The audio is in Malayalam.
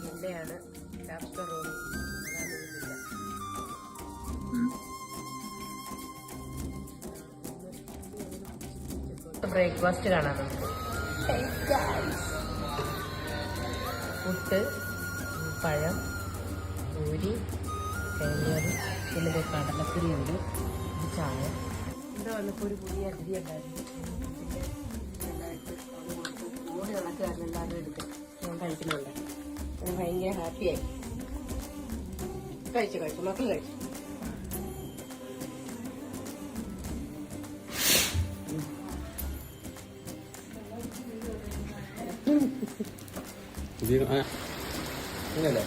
വില്ലയാണ് ലാബ്സ്റ്റർ റോഡ്. ബ്രേക്ക്ഫാസ്റ്റ് കാണാം നമുക്ക്. പുട്ട്, പഴം, പൂരി, തേങ്ങറി, പിന്നെ കടലക്കറി ഉണ്ട്, ചായ. ഇവിടെ വന്നപ്പോൾ ഒരു പുതിയ അതിഥി ഉണ്ടായിരുന്നു. പിന്നെ കണക്കായിരുന്നു എല്ലാവരും എടുത്ത് ഞാൻ കഴിക്കുന്നുണ്ട്. ഞാൻ ഭയങ്കര ഹാപ്പിയായി. കഴിച്ചു മക്കൾ കഴിച്ചു. അങ്ങനല്ലേ